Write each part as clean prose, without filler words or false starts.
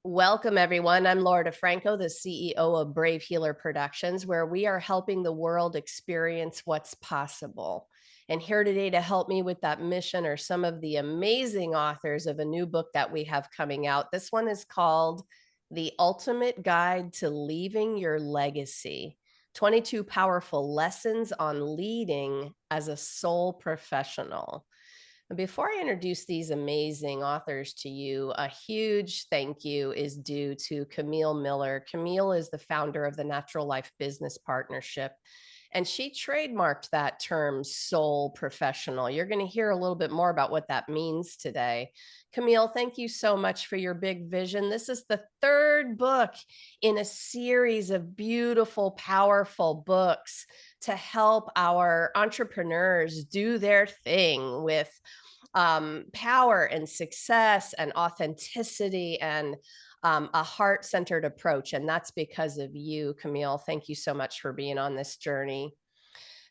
Welcome, everyone. I'm Laura DeFranco, the CEO of Brave Healer Productions, where we are helping the world experience what's possible. And here today to help me with that mission are some of the amazing authors of a new book that we have coming out. This one is called The Ultimate Guide to Leaving Your Legacy: 22 Powerful Lessons on Leading as a Sole Professional. Before I introduce these amazing authors to you, a huge thank you is due to Camille Miller. Camille is the founder of the Natural Life Business Partnership, and she trademarked that term "sole professional." You're going to hear a little bit more about what that means today. Camille, thank you so much for your big vision. This is the third book in a series of beautiful, powerful books to help our entrepreneurs do their thing with power and success and authenticity and a heart-centered approach. And that's because of you, Camille. Thank you so much for being on this journey.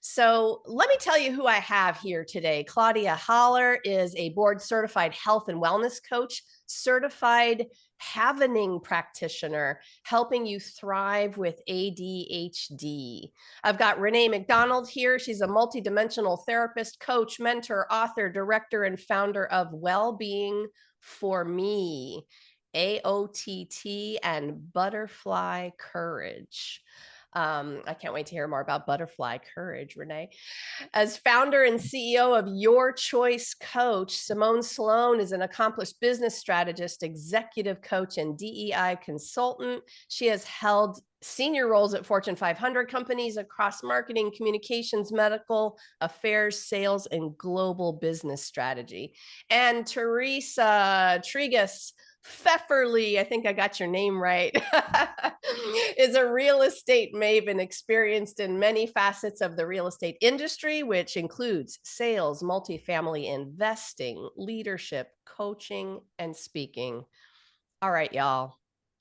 So let me tell you who I have here today. Claudia Haller is a board-certified health and wellness coach, certified Havening practitioner, helping you thrive with ADHD. I've got Renee McDonald here. She's a multidimensional therapist, coach, mentor, author, director, and founder of Wellbeing for Me, AOTT, and Butterfly Courage. I can't wait to hear more about Butterfly Courage, Renee. As founder and CEO of Your Choice Coach, Simone Sloan is an accomplished business strategist, executive coach, and DEI consultant. She has held senior roles at Fortune 500 companies across marketing, communications, medical affairs, sales, and global business strategy. And Teresa Trigas Pfefferly, I think I got your name right, is a real estate maven experienced in many facets of the real estate industry, which includes sales, multifamily investing, leadership, coaching, and speaking. All right, y'all.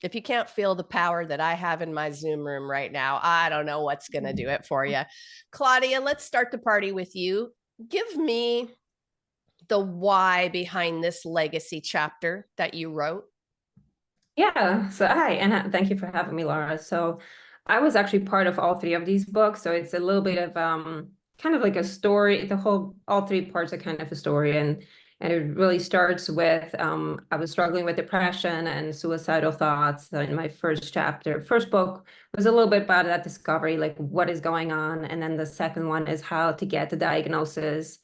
If you can't feel the power that I have in my Zoom room right now, I don't know what's going to do it for you. Claudia, let's start the party with you. Give me the why behind this legacy chapter that you wrote. Yeah, so hi, and thank you for having me, Laura. So I was actually part of all three of these books, so it's a little bit of kind of like a story. All three parts are kind of a story, and it really starts with I was struggling with depression and suicidal thoughts. So in my first book was a little bit about that discovery, like what is going on, and then the second one is how to get the diagnosis.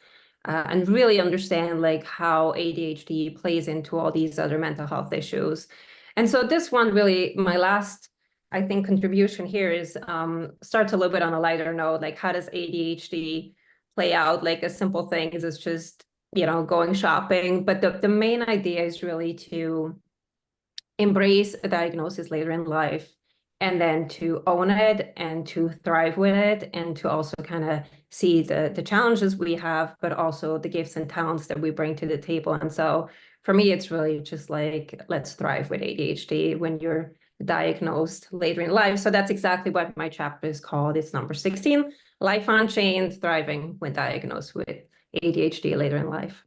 And really understand like how ADHD plays into all these other mental health issues. And so this one really, my last, I think, contribution here is starts a little bit on a lighter note, like how does ADHD play out? Like a simple thing is it's just, going shopping. But the main idea is really to embrace a diagnosis later in life and then to own it and to thrive with it and to also kind of see the challenges we have, but also the gifts and talents that we bring to the table. And so for me, it's really just like, let's thrive with ADHD when you're diagnosed later in life. So that's exactly what my chapter is called. It's number 16, Life Unchained, Thriving when Diagnosed with ADHD later in life.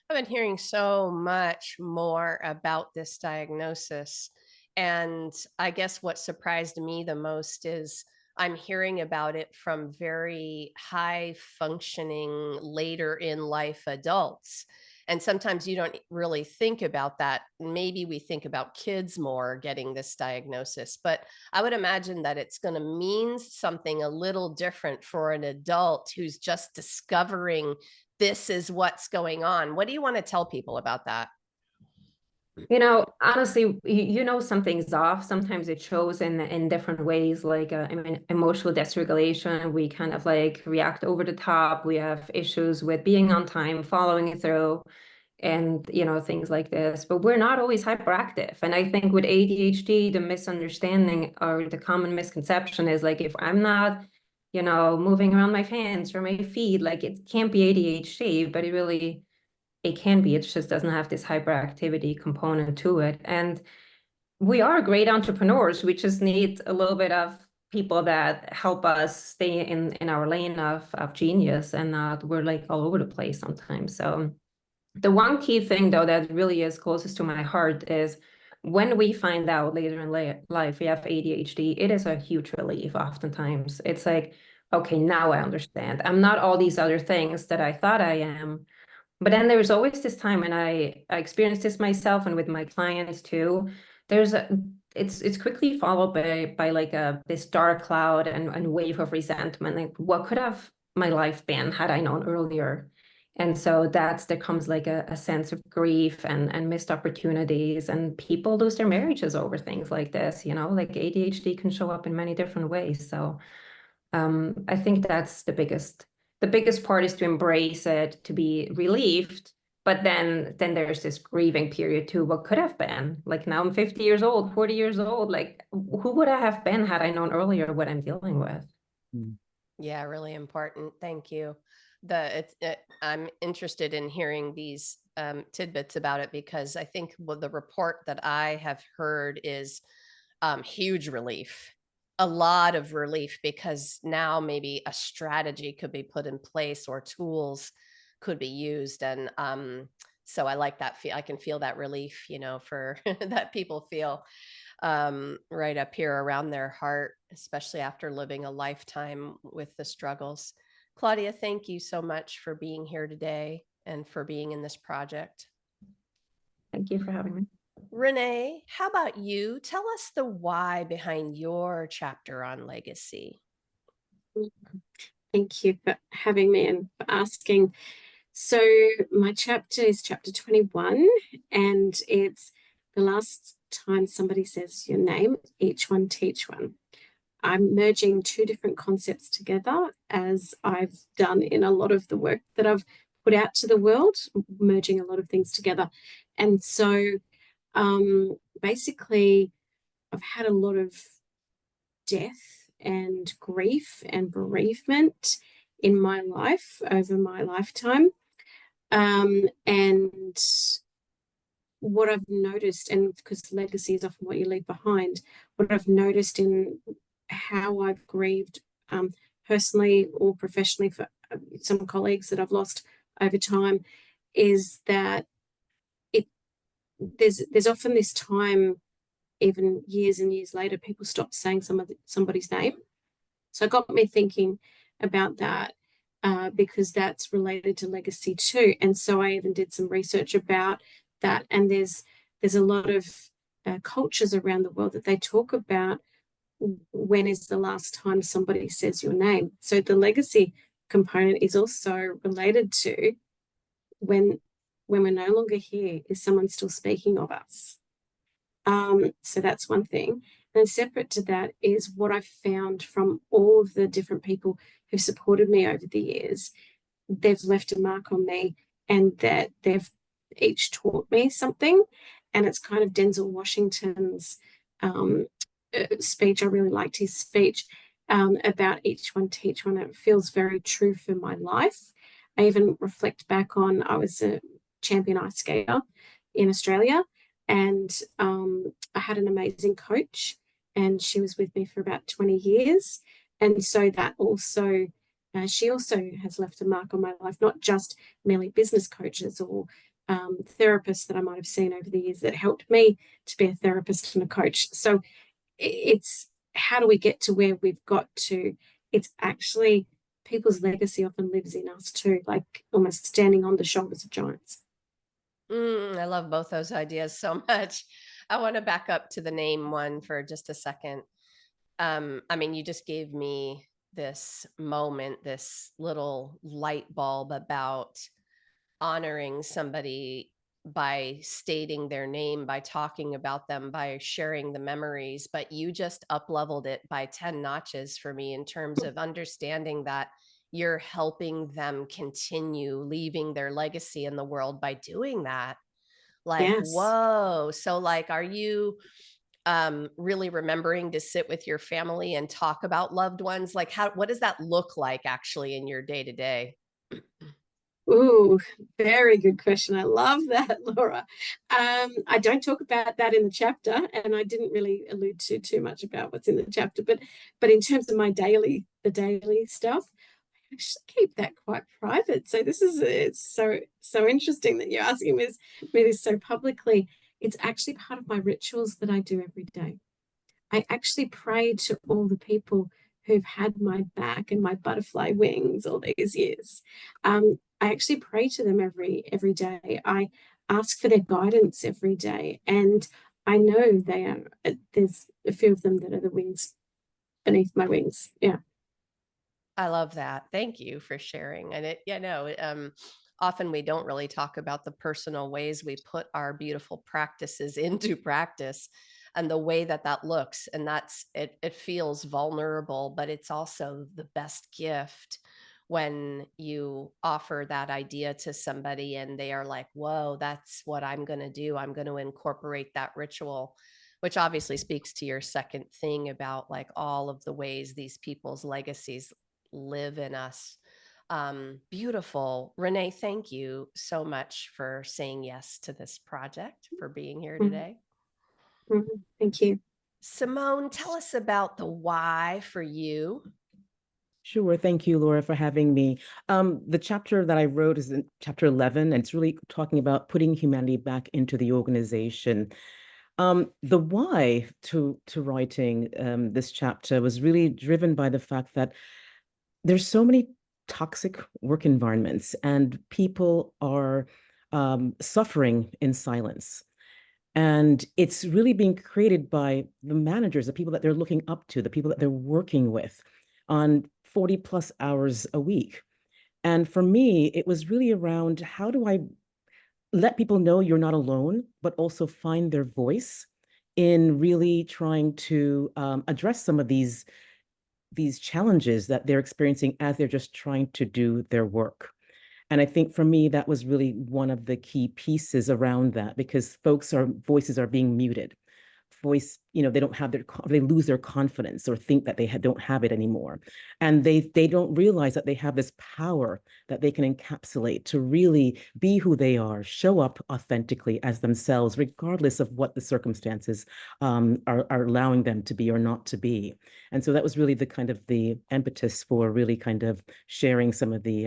I've been hearing so much more about this diagnosis. And I guess what surprised me the most is I'm hearing about it from very high functioning later in life adults. And sometimes you don't really think about that. Maybe we think about kids more getting this diagnosis, but I would imagine that it's going to mean something a little different for an adult who's just discovering this is what's going on. What do you want to tell people about that? Honestly, something's off. Sometimes it shows in different ways, like emotional dysregulation. We kind of like react over the top. We have issues with being on time, following it through, and things like this. But we're not always hyperactive. And I think with ADHD, the misunderstanding or the common misconception is like if I'm not, moving around my hands or my feet, like it can't be ADHD, but it can be. It just doesn't have this hyperactivity component to it. And we are great entrepreneurs. We just need a little bit of people that help us stay in our lane of genius, and we're like all over the place sometimes. So the one key thing, though, that really is closest to my heart is when we find out later in life we have ADHD, it is a huge relief oftentimes. It's like, okay, now I understand. I'm not all these other things that I thought I am. But then there's always this time, and I experienced this myself and with my clients too. There's a it's quickly followed by like a this dark cloud and wave of resentment. Like, what could have my life been had I known earlier? And so there comes like a sense of grief and missed opportunities, and people lose their marriages over things like this, you know, like ADHD can show up in many different ways. So I think that's the biggest part is to embrace it, to be relieved. But then there's this grieving period too. What could have been? Like now I'm 50 years old, 40 years old. Like who would I have been had I known earlier what I'm dealing with? Mm. Yeah, really important. Thank you. I'm interested in hearing these tidbits about it because I think the report that I have heard is huge relief, a lot of relief, because now maybe a strategy could be put in place or tools could be used. And so I like that. I can feel that relief, for that people feel right up here around their heart, especially after living a lifetime with the struggles. Claudia, thank you so much for being here today and for being in this project. Thank you for having me. Renee, how about you? Tell us the why behind your chapter on legacy. Thank you for having me and for asking. So my chapter is chapter 21, and it's the last time somebody says your name, each one teach one. I'm merging two different concepts together, as I've done in a lot of the work that I've put out to the world, merging a lot of things together. And so basically, I've had a lot of death and grief and bereavement in my life over my lifetime. And what I've noticed, and because legacy is often what you leave behind, what I've noticed in how I've grieved personally or professionally for some colleagues that I've lost over time is that there's often this time, even years and years later, people stop saying somebody's name. So it got me thinking about that because that's related to legacy too. And so I even did some research about that. And there's a lot of cultures around the world that they talk about when is the last time somebody says your name. So the legacy component is also related to when we're no longer here, is someone still speaking of us? So that's one thing. And separate to that is what I've found from all of the different people who've supported me over the years. They've left a mark on me, and that they've each taught me something. And it's kind of Denzel Washington's speech. I really liked his speech about each one teach one. It feels very true for my life. I even reflect back on, I was a champion ice skater in Australia, and I had an amazing coach, and she was with me for about 20 years. And so that also, she also has left a mark on my life, not just merely business coaches or therapists that I might have seen over the years that helped me to be a therapist and a coach. So it's how do we get to where we've got to? It's actually people's legacy often lives in us too, like almost standing on the shoulders of giants. I love both those ideas so much. I want to back up to the name one for just a second. I mean, you just gave me this moment, this little light bulb about honoring somebody by stating their name, by talking about them, by sharing the memories. But you just up leveled it by 10 notches for me in terms of understanding that you're helping them continue leaving their legacy in the world by doing that. Like, Yes. whoa. So like, are you really remembering to sit with your family and talk about loved ones? Like what does that look like actually in your day to day? Ooh, very good question. I love that, Laura. I don't talk about that in the chapter, and I didn't really allude to too much about what's in the chapter. But in terms of the daily stuff, I actually keep that quite private. So it's so interesting that you're asking me this so publicly. It's actually part of my rituals that I do every day. I actually pray to all the people who've had my back and my butterfly wings all these years. I actually pray to them every day. I ask for their guidance every day, and I know they are. There's a few of them that are the wings beneath my wings. Yeah. I love that. Thank you for sharing. And often we don't really talk about the personal ways we put our beautiful practices into practice and the way that that looks. And it feels vulnerable, but it's also the best gift when you offer that idea to somebody and they are like, whoa, that's what I'm going to do. I'm going to incorporate that ritual, which obviously speaks to your second thing about like all of the ways these people's legacies live in us. Beautiful. Renee, thank you so much for saying yes to this project, for being here Mhm. today. Thank you. Simone, tell us about the why for you. Sure. Thank you, Laura, for having me. The chapter that I wrote is in chapter 11, and it's really talking about putting humanity back into the organization. The why to writing this chapter was really driven by the fact that there's so many toxic work environments, and people are suffering in silence. And it's really being created by the managers, the people that they're looking up to, the people that they're working with on 40 plus hours a week. And for me, it was really around how do I let people know you're not alone, but also find their voice in really trying to address some of these challenges that they're experiencing as they're just trying to do their work. And I think for me, that was really one of the key pieces around that, because voices are being muted. They don't have they lose their confidence or think that they don't have it anymore. And they don't realize that they have this power that they can encapsulate to really be who they are, show up authentically as themselves, regardless of what the circumstances are allowing them to be or not to be. And so that was really the kind of the impetus for really kind of sharing some of the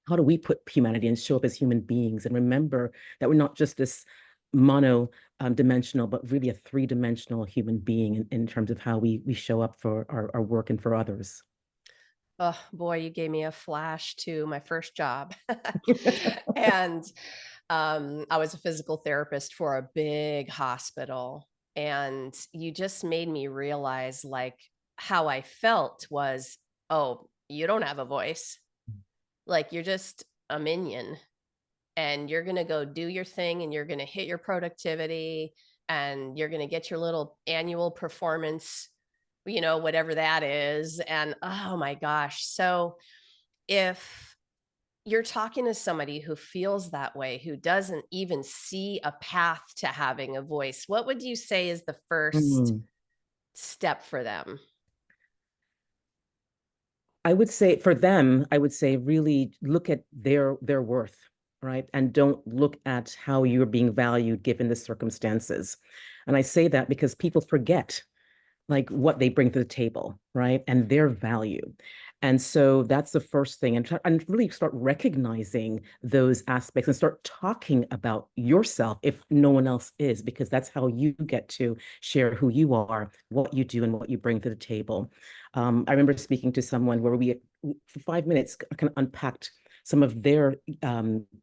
how do we put humanity and show up as human beings and remember that we're not just this mono dimensional, but really a three-dimensional human being in terms of how we show up for our work and for others. Oh boy, you gave me a flash to my first job. And I was a physical therapist for a big hospital. And you just made me realize like how I felt was, oh, you don't have a voice. Like you're just a minion and you're going to go do your thing and you're going to hit your productivity and you're going to get your little annual performance, whatever that is. And oh my gosh. So if you're talking to somebody who feels that way, who doesn't even see a path to having a voice, what would you say is the first Mm. step for them? I would say for them, I would say really look at their worth, right? And don't look at how you're being valued given the circumstances. And I say that because people forget like what they bring to the table, right? And their value. And so that's the first thing. And really start recognizing those aspects and start talking about yourself if no one else is, because that's how you get to share who you are, what you do, and what you bring to the table. I remember speaking to someone where we, for 5 minutes, kind of unpacked some of their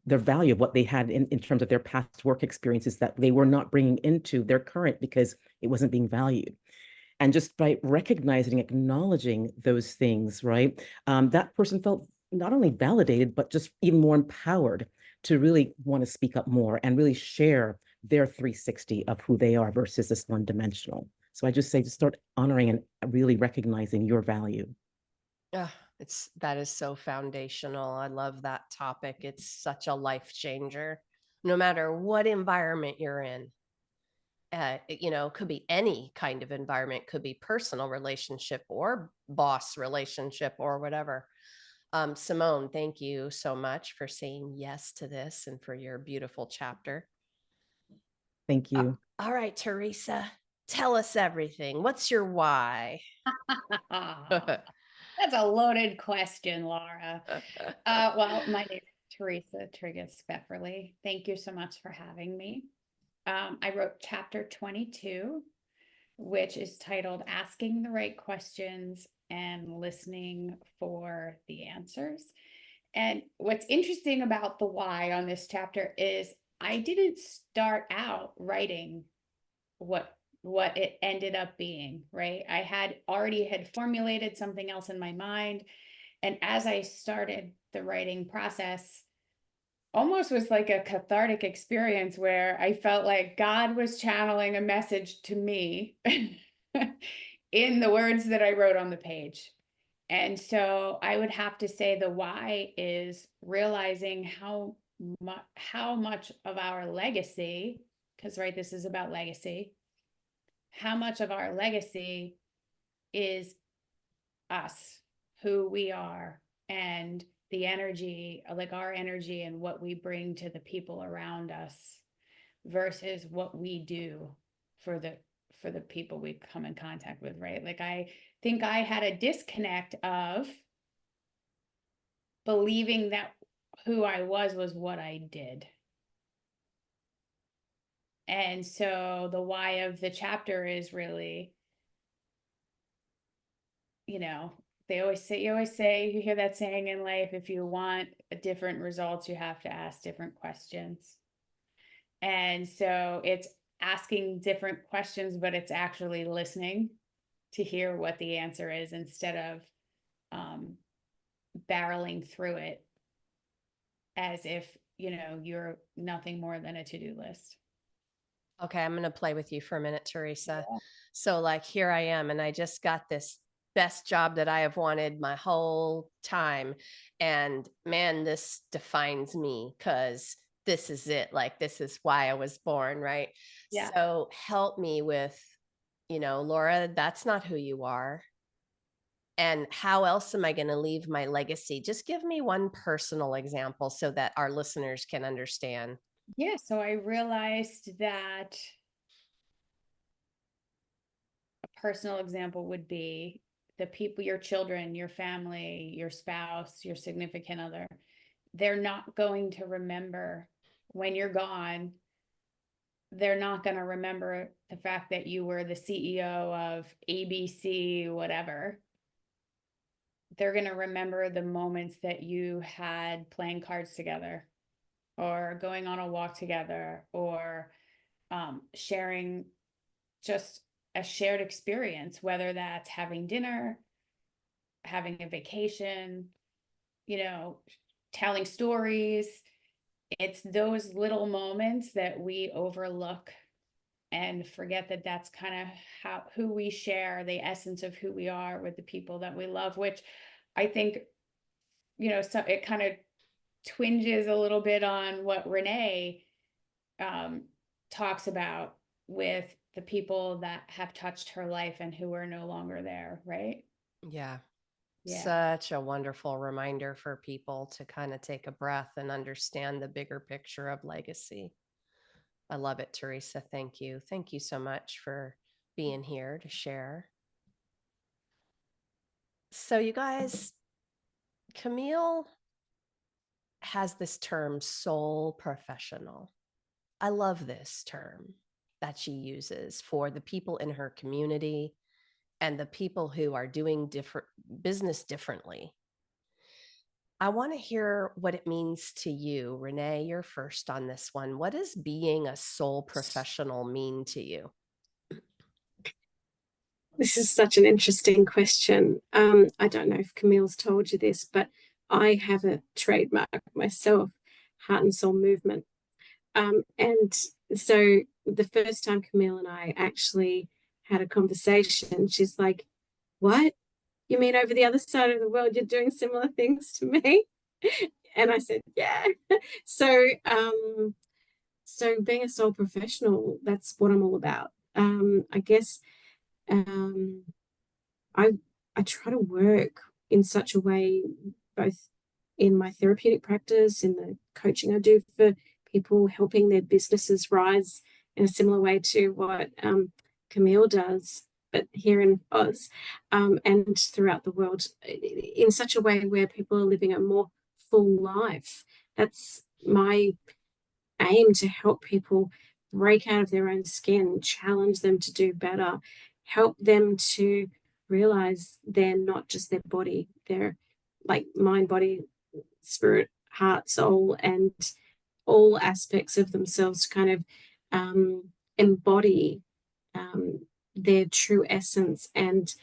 value of what they had in terms of their past work experiences that they were not bringing into their current because it wasn't being valued. And just by recognizing, acknowledging those things, right, that person felt not only validated, but just even more empowered to really want to speak up more and really share their 360 of who they are versus this one dimensional. So I just say to start honoring and really recognizing your value. Oh, that is so foundational. I love that topic. It's such a life changer, no matter what environment you're in. Could be any kind of environment, could be personal relationship or boss relationship or whatever. Simone, thank you so much for saying yes to this and for your beautiful chapter. Thank you. All right, Teresa, tell us everything. What's your why? That's a loaded question, Laura. Well, my name is Teresa Trigus Pfefferly. Thank you so much for having me. I wrote chapter 22, which is titled Asking the Right Questions and Listening for the Answers. And what's interesting about the why on this chapter is I didn't start out writing what it ended up being, right? I had already formulated something else in my mind. And as I started the writing process, almost was like a cathartic experience where I felt like God was channeling a message to me in the words that I wrote on the page. And so I would have to say the why is realizing how much of our legacy, because right, this is about legacy, how much of our legacy is us, who we are, and the energy, like our energy and what we bring to the people around us versus what we do for the people we come in contact with, right? Like I think I had a disconnect of believing that who I was what I did. And so the why of the chapter is really, you know, you hear that saying in life, if you want different results, you have to ask different questions. And so it's asking different questions, but it's actually listening to hear what the answer is instead of barreling through it as if, you're nothing more than a to-do list. Okay, I'm going to play with you for a minute, Teresa. Yeah. So like here I am, and I just got this best job that I have wanted my whole time. And man, this defines me because this is it. Like, this is why I was born, right? Yeah. So help me with, Laura, that's not who you are. And how else am I going to leave my legacy? Just give me one personal example so that our listeners can understand. Yeah, so I realized that a personal example would be the people, your children, your family, your spouse, your significant other. They're not going to remember when you're gone. They're not going to remember the fact that you were the CEO of ABC, whatever. They're going to remember the moments that you had playing cards together or going on a walk together or sharing just a shared experience, whether that's having dinner, having a vacation, telling stories. It's those little moments that we overlook and forget that that's kind of who we share, the essence of who we are with the people that we love, which I think, so it kind of twinges a little bit on what Renee talks about with the people that have touched her life and who are no longer there, right? Yeah. Such a wonderful reminder for people to kind of take a breath and understand the bigger picture of legacy. I love it, Teresa. Thank you. Thank you so much for being here to share. So you guys, Camille has this term, soul professional. I love this term that she uses for the people in her community and the people who are doing business differently. I want to hear what it means to you. Renee, you're first on this one. What does being a soul professional mean to you? This is such an interesting question. I don't know if Camille's told you this, but I have a trademark myself, heart and soul movement. And so the first time Camille and I actually had a conversation, she's like, "What? You mean over the other side of the world, you're doing similar things to me?" And I said, "Yeah." So, so being a soul professional, that's what I'm all about. I guess I try to work in such a way, both in my therapeutic practice, in the coaching I do for people, helping their businesses rise in a similar way to what Camille does, but here in Oz, and throughout the world, in such a way where people are living a more full life. That's my aim, to help people break out of their own skin, challenge them to do better, help them to realize they're not just their body, they're like mind, body, spirit, heart, soul, and all aspects of themselves to kind of embody their true essence and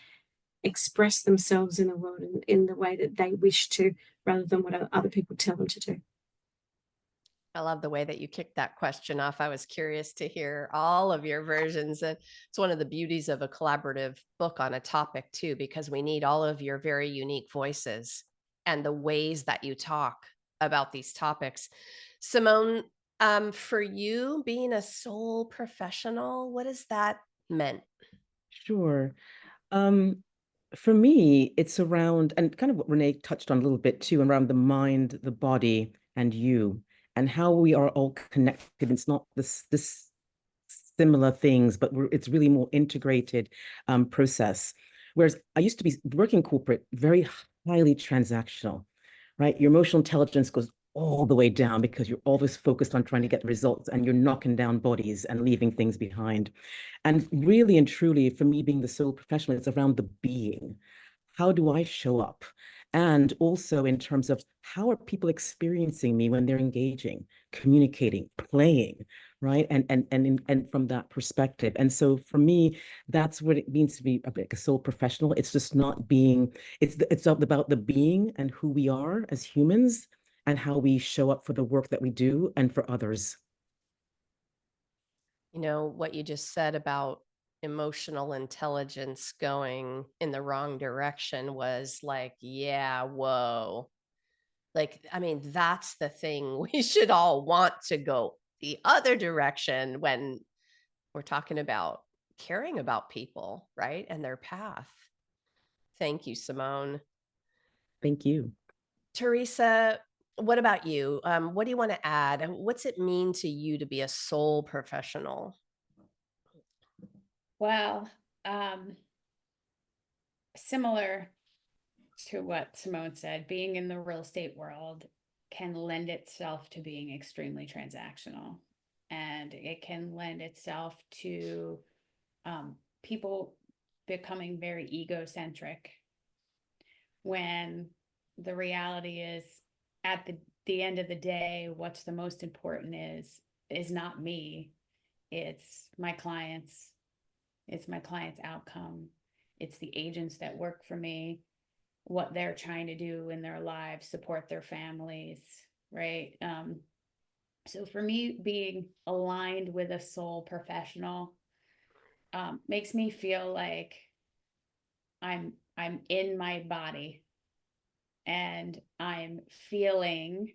express themselves in the world in the way that they wish to, rather than what other people tell them to do. I love the way that you kicked that question off. I was curious to hear all of your versions. And it's one of the beauties of a collaborative book on a topic too, because we need all of your very unique voices and the ways that you talk about these topics. Simone, for you being a soul professional, what does that meant? Sure. For me, it's around, and kind of what Renee touched on a little bit too, around the mind, the body, and you, and how we are all connected. It's not this similar things, but it's really more integrated process. Whereas I used to be working corporate, very highly transactional, right? Your emotional intelligence goes all the way down because you're always focused on trying to get results and you're knocking down bodies and leaving things behind. And really and truly, for me, being the soul professional, it's around the being. How do I show up? And also in terms of how are people experiencing me when they're engaging, communicating, playing, right? And from that perspective. And so for me, that's what it means to be a soul professional. It's just not being, it's about the being and who we are as humans and how we show up for the work that we do and for others. You know, what you just said about emotional intelligence going in the wrong direction was like, yeah, whoa. Like, I mean, that's the thing. We should all want to go the other direction when we're talking about caring about people, right? And their path. Thank you, Simone. Thank you. Teresa, what about you? What do you want to add? What's it mean to you to be a soul professional? Well, similar to what Simone said, being in the real estate world can lend itself to being extremely transactional, and it can lend itself to people becoming very egocentric, when the reality is, at the end of the day, what's the most important is not me, it's my clients, it's my clients' outcome, it's the agents that work for me, what they're trying to do in their lives, support their families, right? So for me, being aligned with a soul professional makes me feel like I'm in my body and I'm feeling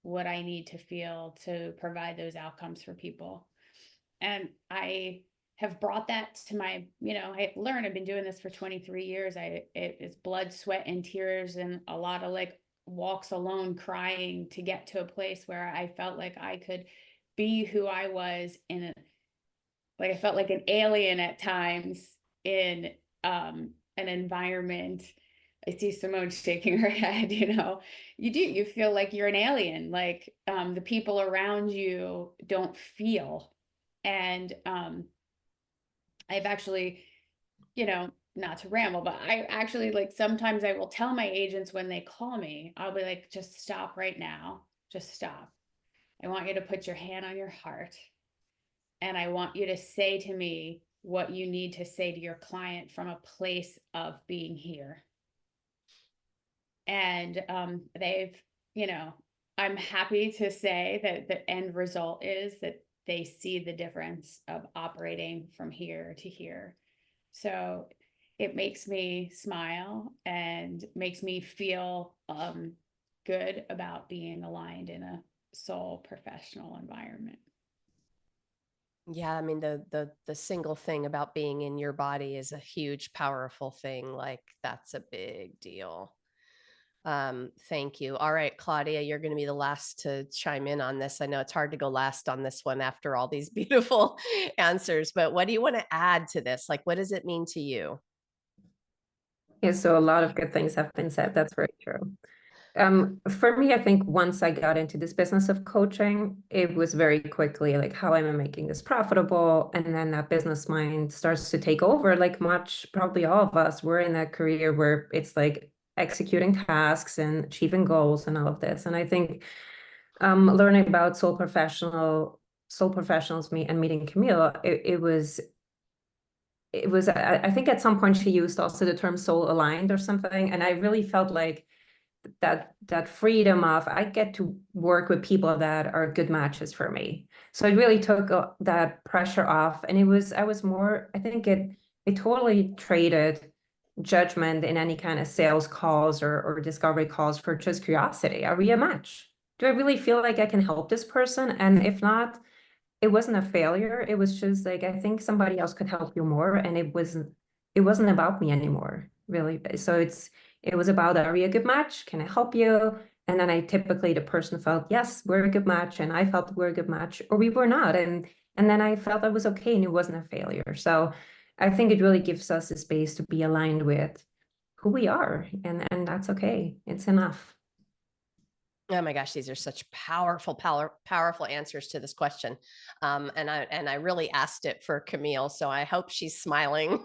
what I need to feel to provide those outcomes for people. And I have brought that to my, I learned, I've been doing this for 23 years. It's blood, sweat, and tears, and a lot of like walks alone, crying to get to a place where I felt like I could be who I was like I felt like an alien at times in an environment. I see Simone shaking her head, you feel like you're an alien, like the people around you don't feel. And I've actually, not to ramble, but I actually, like, sometimes I will tell my agents when they call me, I'll be like, just stop right now. Just stop. I want you to put your hand on your heart. And I want you to say to me what you need to say to your client from a place of being here. And they've, I'm happy to say that the end result is that they see the difference of operating from here to here. So it makes me smile and makes me feel good about being aligned in a soul professional environment. Yeah, I mean, the single thing about being in your body is a huge, powerful thing. Like, that's a big deal. Thank you. All right, Claudia, you're going to be the last to chime in on this. I know it's hard to go last on this one after all these beautiful answers, but what do you want to add to this? Like, what does it mean to you? Yeah, so a lot of good things have been said. That's very true. For me, I think once I got into this business of coaching, it was very quickly like, how am I making this profitable? And then that business mind starts to take over, like much, probably all of us, we're in that career where it's like executing tasks and achieving goals and all of this. And I think learning about soul professionals, me and meeting Camille, it was I think at some point she used also the term soul aligned or something. And I really felt like that freedom of I get to work with people that are good matches for me. So it really took that pressure off, and I was more, I think it totally traded judgment in any kind of sales calls or discovery calls for just curiosity. Are we a match? Do I really feel like I can help this person? And if not, it wasn't a failure. It was just like, I think somebody else could help you more. And it wasn't about me anymore, really. So it was about, are we a good match? Can I help you? And then the person felt, yes, we're a good match. And I felt we're a good match, or we were not. And then I felt that was okay and it wasn't a failure. So I think it really gives us a space to be aligned with who we are. And that's okay. It's enough. Oh my gosh, these are such powerful answers to this question. And I really asked it for Camille, so I hope she's smiling.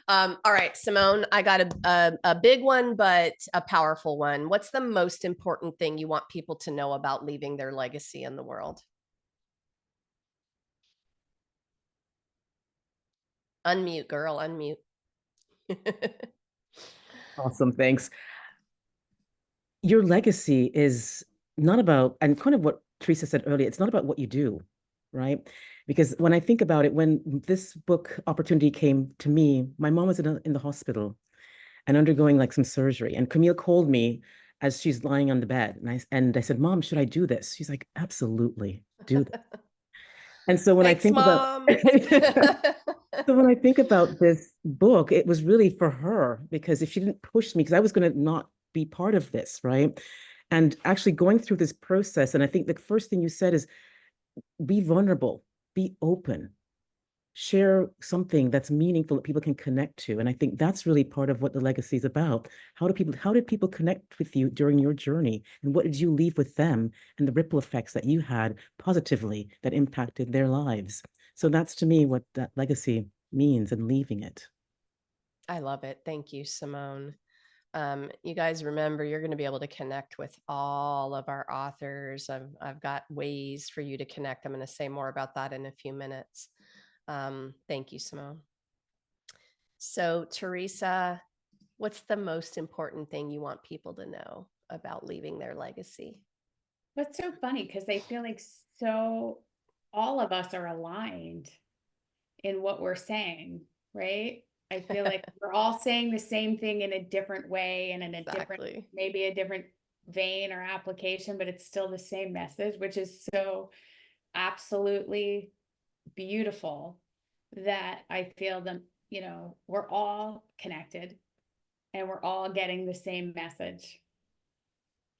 All right, Simone, I got a big one, but a powerful one. What's the most important thing you want people to know about leaving their legacy in the world? Unmute, girl, unmute. Awesome, thanks. Your legacy is not about, and kind of what Teresa said earlier, it's not about what you do, right? Because when I think about it, when this book opportunity came to me, my mom was in the hospital and undergoing like some surgery. And Camille called me as she's lying on the bed. And I said, Mom, should I do this? She's like, absolutely, do this. And so when I Thanks, think about Mom. so when I think about this book, it was really for her, because if she didn't push me, because I was going to not be part of this, right? And actually going through this process, and I think the first thing you said is be vulnerable, be open, share something that's meaningful that people can connect to. And I think that's really part of what the legacy is about. How did people connect with you during your journey? And what did you leave with them, and the ripple effects that you had positively that impacted their lives? So that's to me what that legacy means, and leaving it. I love it. Thank you, Simone. You guys remember, you're going to be able to connect with all of our authors. I've got ways for you to connect. I'm going to say more about that in a few minutes. Thank you, Simone. So, Teresa, what's the most important thing you want people to know about leaving their legacy? That's so funny because they feel like all of us are aligned in what we're saying, right? I feel like we're all saying the same thing in a different way and in a different, maybe a different vein or application, but it's still the same message, which is so absolutely beautiful that I feel them, we're all connected and we're all getting the same message.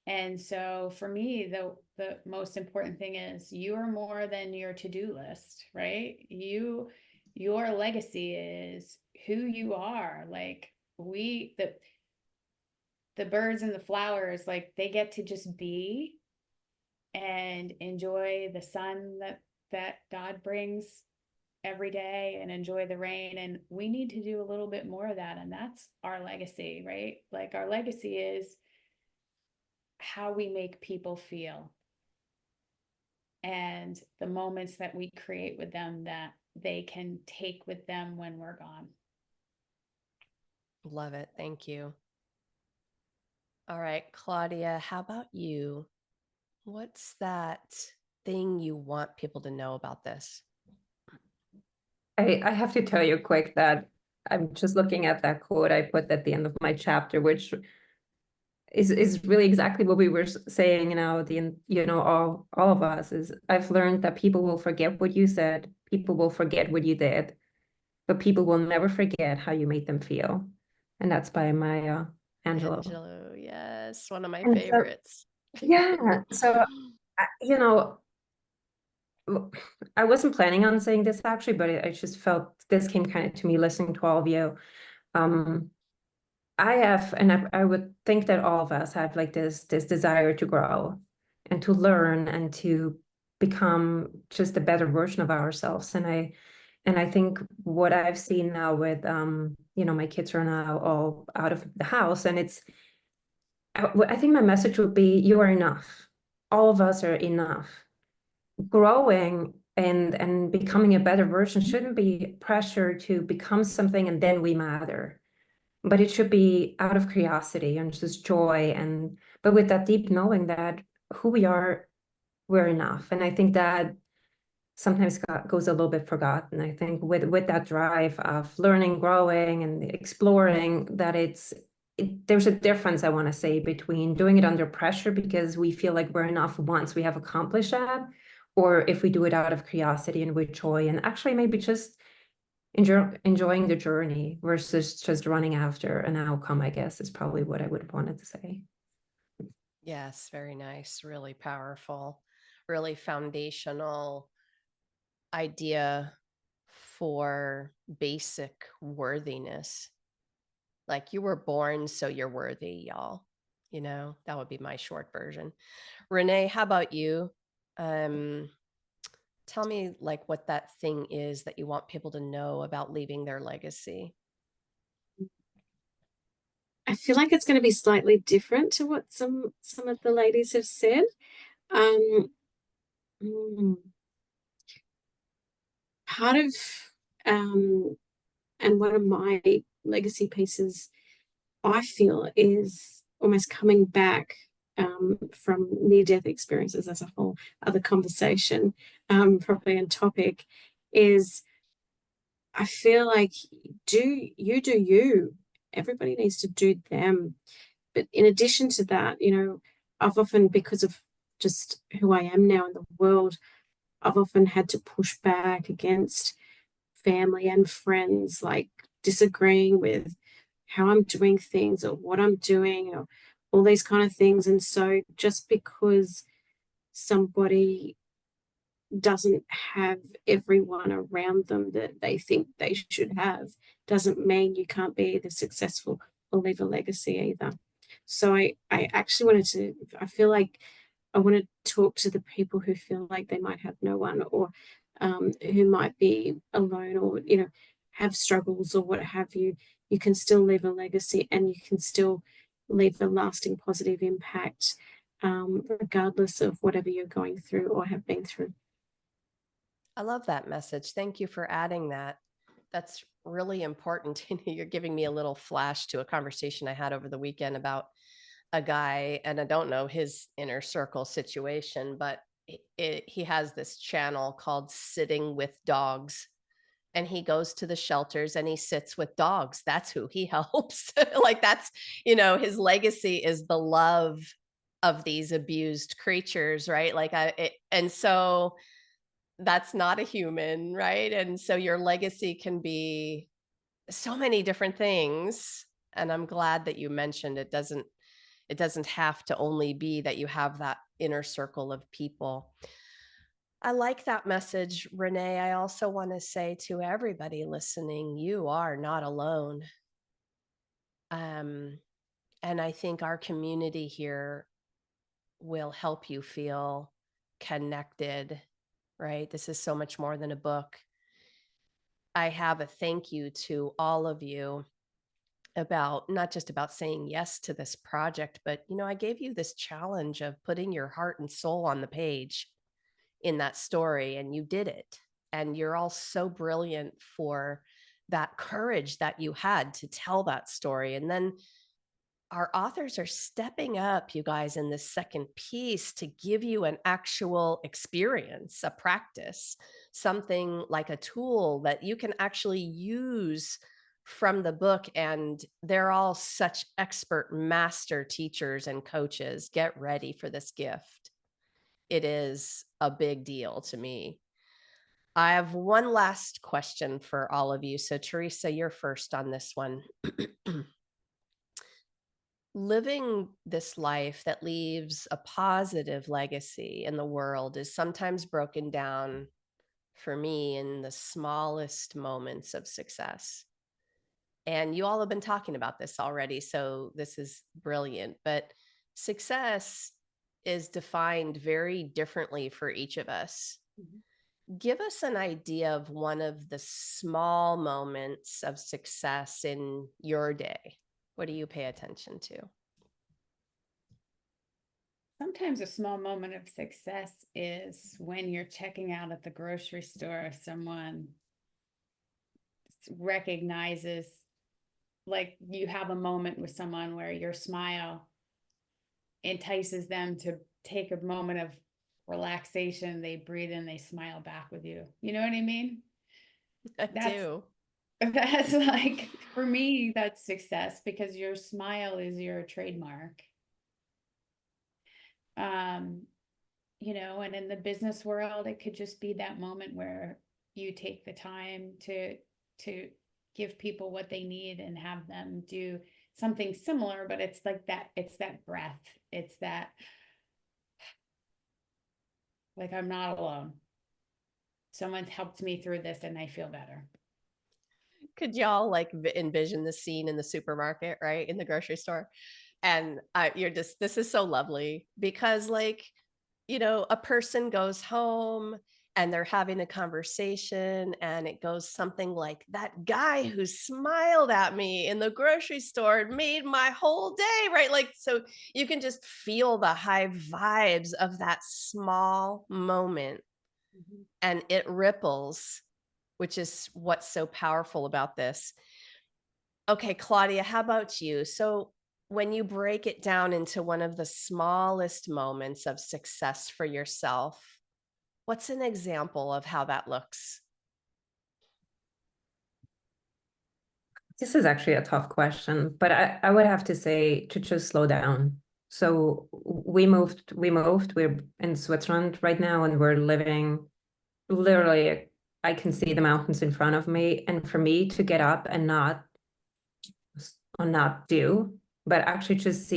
And so for me, the most important thing is you are more than your to-do list, right? Your legacy is who you are. Like the birds and the flowers, like they get to just be and enjoy the sun that God brings every day and enjoy the rain. And we need to do a little bit more of that. And that's our legacy, right? Like our legacy is how we make people feel and the moments that we create with them that they can take with them when we're gone. Love it. Thank you. All right, Claudia, how about you? What's that thing you want people to know about this? I have to tell you quick that I'm just looking at that quote I put at the end of my chapter, which is really exactly what we were saying, all of us is I've learned that people will forget what you said, people will forget what you did, but people will never forget how you made them feel. And that's by Maya Angelou. Angelou, yes, one of my And favorites. So I wasn't planning on saying this actually, but I just felt this came kind of to me listening to all of you. I have, and I would think that all of us have like this desire to grow and to learn and to become just a better version of ourselves. And I think what I've seen now with you know, my kids are now all out of the house, and I think my message would be, you are enough. All of us are enough. Growing and becoming a better version shouldn't be pressure to become something and then we matter, but it should be out of curiosity and just joy, and but with that deep knowing that who we are, we're enough. And I think that sometimes goes a little bit forgotten. I think with that drive of learning, growing, and exploring, that there's a difference, I want to say, between doing it under pressure because we feel like we're enough once we have accomplished that, or if we do it out of curiosity and with joy, and actually maybe just enjoying the journey versus just running after an outcome, I guess, is probably what I would have wanted to say. Yes, very nice. Really powerful, really foundational idea for basic worthiness. Like you were born, so you're worthy, y'all. You know, that would be my short version. Renee, how about you? Um, Tell me like what that thing is that you want people to know about leaving their legacy. I feel like it's going to be slightly different to what some of the ladies have said. Um, mm, Part of and one of my legacy pieces, I feel, is almost coming back from near-death experiences as a whole other conversation, probably on topic, is I feel like do you. Everybody needs to do them. But in addition to that, you know, I've often, because of just who I am now in the world, I've often had to push back against family and friends, like disagreeing with how I'm doing things or what I'm doing or all these kind of things. And so just because somebody doesn't have everyone around them that they think they should have doesn't mean you can't be either successful or leave a legacy either. So I actually wanted to, I feel like I want to talk to the people who feel like they might have no one, or who might be alone, or, you know, have struggles or what have you. You can still leave a legacy and you can still leave a lasting positive impact, regardless of whatever you're going through or have been through. I love that message. Thank you for adding that. That's really important. You're giving me a little flash to a conversation I had over the weekend about a guy, and I don't know his inner circle situation, but he has this channel called Sitting with Dogs. And he goes to the shelters and he sits with dogs. That's who he helps. Like that's, you know, his legacy is the love of these abused creatures, right? And so that's not a human, right? And so your legacy can be so many different things. And I'm glad that you mentioned it doesn't have to only be that you have that inner circle of people. I like that message, Renee. I also want to say to everybody listening, you are not alone. Um, and I think our community here will help you feel connected, right? This is so much more than a book. I have a thank you to all of you about not just about saying yes to this project, but you know, I gave you this challenge of putting your heart and soul on the page in that story, and you did it. And you're all so brilliant for that courage that you had to tell that story. And then our authors are stepping up, you guys, in this second piece to give you an actual experience, a practice, something like a tool that you can actually use from the book. And they're all such expert master teachers and coaches. Get ready for this gift. It is a big deal to me. I have one last question for all of you. So, Teresa, you're first on this one. Living this life that leaves a positive legacy in the world is sometimes broken down for me in the smallest moments of success. And you all have been talking about this already, so this is brilliant. But success is defined very differently for each of us. Give us an idea of one of the small moments of success in your day. What do you pay attention to? Sometimes a small moment of success is when you're checking out at the grocery store, someone recognizes, like you have a moment with someone where your smile entices them to take a moment of relaxation. They breathe in, they smile back with you. You know what I mean? I That's do. That's like, for me, that's success, because your smile is your trademark. And in the business world, it could just be that moment where you take the time to give people what they need and have them do something similar, but it's like that, it's that breath. It's that, like, I'm not alone. Someone's helped me through this and I feel better. Could y'all like envision the scene in the supermarket, right? In the grocery store. And this is so lovely because a person goes home and they're having a conversation and it goes something like, that guy who smiled at me in the grocery store made my whole day, right? Like, so you can just feel the high vibes of that small moment and it ripples, which is what's so powerful about this. Okay, Claudia, how about you? So when you break it down into one of the smallest moments of success for yourself, what's an example of how that looks? This is actually a tough question, but I would have to say to just slow down. So we're in Switzerland right now, and we're living literally, I can see the mountains in front of me. And for me to get up and not do, but actually just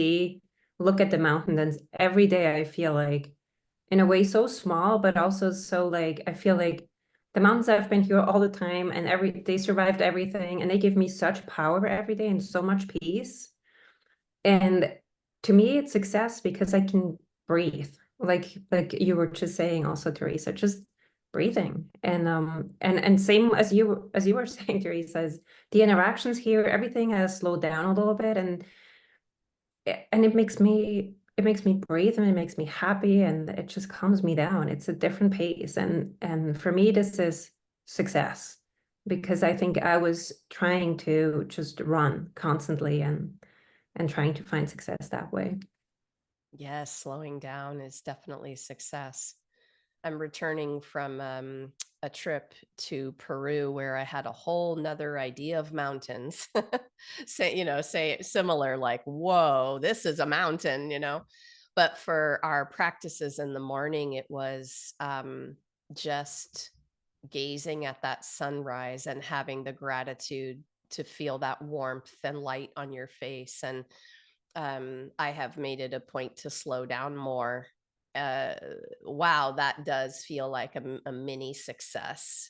look at the mountains, and every day I feel like, in a way, so small, but also so like, I feel like the mountains have been here all the time, and they survived everything, and they give me such power every day and so much peace. And to me, it's success because I can breathe, like you were just saying also, Teresa, just breathing. And same as you were saying, Teresa, is the interactions here, everything has slowed down a little bit, and it makes me breathe, and it makes me happy, and it just calms me down. It's a different pace, and for me, this is success, because I think I was trying to just run constantly and trying to find success that way. Yes, slowing down is definitely success. I'm returning from a trip to Peru where I had a whole nother idea of mountains. say similar, like, whoa, this is a mountain, But for our practices in the morning, it was just gazing at that sunrise and having the gratitude to feel that warmth and light on your face. And I have made it a point to slow down more. Wow, that does feel like a mini success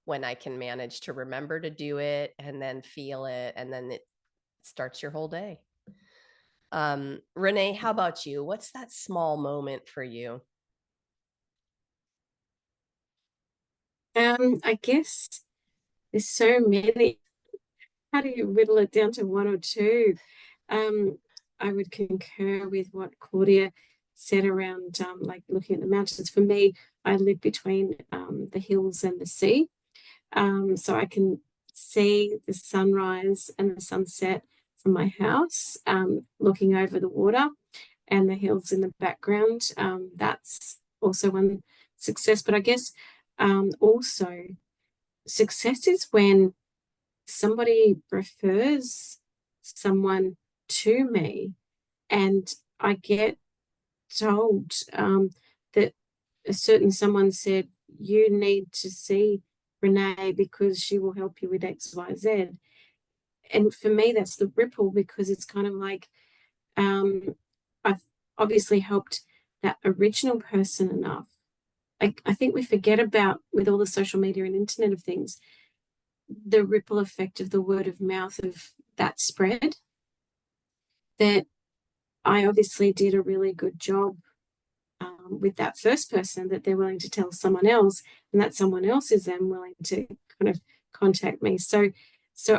when I can manage to remember to do it and then feel it, and then it starts your whole day. Renee, how about you? What's that small moment for you? I guess there's so many. How do you whittle it down to one or two? I would concur with what Claudia said around like looking at the mountains. For me, I live between the hills and the sea. So I can see the sunrise and the sunset from my house, looking over the water and the hills in the background. That's also one success. But I guess also success is when somebody refers someone to me and I get told that a certain someone said, you need to see Renee because she will help you with X, Y, Z. And for me, that's the ripple, because it's kind of like I've obviously helped that original person enough. I think we forget about, with all the social media and internet of things, the ripple effect of the word of mouth of that spread, that I obviously did a really good job with that first person, that they're willing to tell someone else, and that someone else is then willing to kind of contact me. So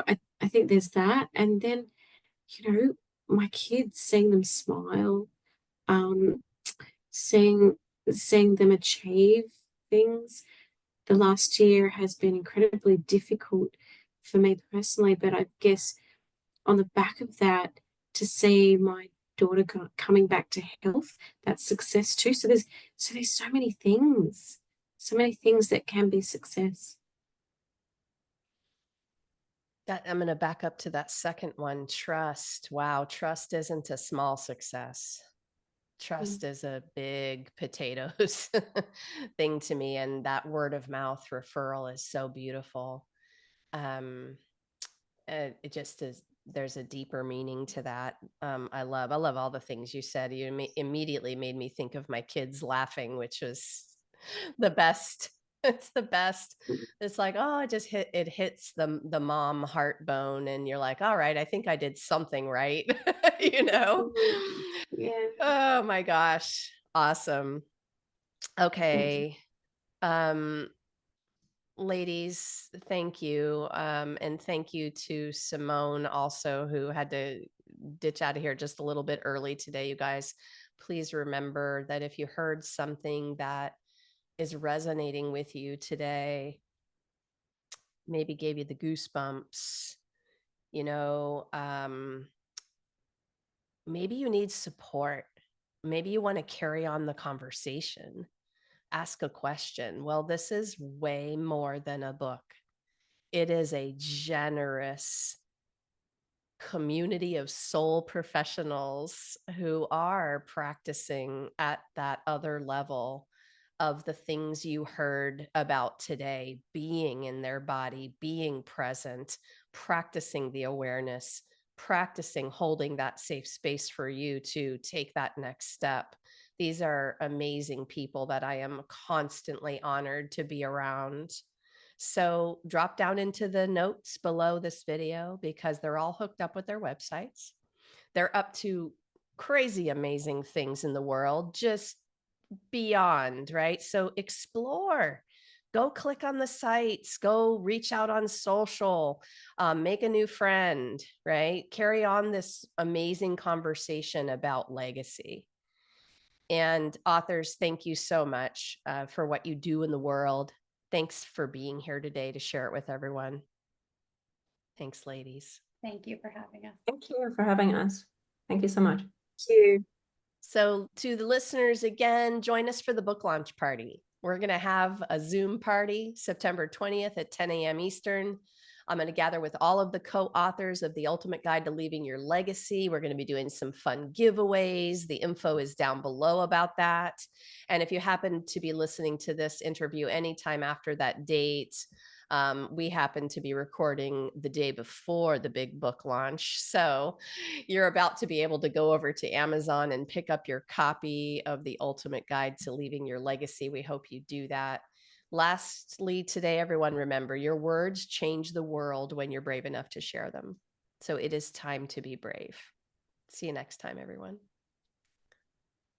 I think there's that. And then, you know, my kids, seeing them smile, seeing them achieve things. The last year has been incredibly difficult for me personally, but I guess on the back of that, to see my daughter coming back to health, that's success too. So there's so many things that can be success. That I'm going to back up to that second one, trust. Wow, trust isn't a small success. Trust is a big potatoes thing to me, and that word of mouth referral is so beautiful. It just is. There's a deeper meaning to that. I love all the things you said. You immediately made me think of my kids laughing, which was the best. It's the best. It's like, oh, it hits the mom heart bone, and you're like, all right, I think I did something right. You know? Yeah. Oh my gosh. Awesome. Okay. Ladies, thank you. And thank you to Simone also, who had to ditch out of here just a little bit early today. You guys, please remember that if you heard something that is resonating with you today, maybe gave you the goosebumps, you know, maybe you need support. Maybe you want to carry on the conversation, ask a question. Well, this is way more than a book. It is a generous community of soul professionals who are practicing at that other level of the things you heard about today, being in their body, being present, practicing the awareness, practicing holding that safe space for you to take that next step. These are amazing people that I am constantly honored to be around. So drop down into the notes below this video, because they're all hooked up with their websites. They're up to crazy, amazing things in the world, just beyond, right? So explore. Go click on the sites, go reach out on social, make a new friend, right? Carry on this amazing conversation about legacy. And authors, thank you so much for what you do in the world. Thanks for being here today to share it with everyone. Thanks, ladies. Thank you for having us. Thank you for having us. Thank you so much. Thank you. So to the listeners, again, join us for the book launch party. We're going to have a Zoom party September 20th at 10 a.m. Eastern. I'm going to gather with all of the co-authors of The Ultimate Guide to Leaving Your Legacy. We're going to be doing some fun giveaways. The info is down below about that. And if you happen to be listening to this interview anytime after that date, we happen to be recording the day before the big book launch. So you're about to be able to go over to Amazon and pick up your copy of The Ultimate Guide to Leaving Your Legacy. We hope you do that. Lastly, today, everyone, remember, your words change the world when you're brave enough to share them. So it is time to be brave. See you next time, everyone.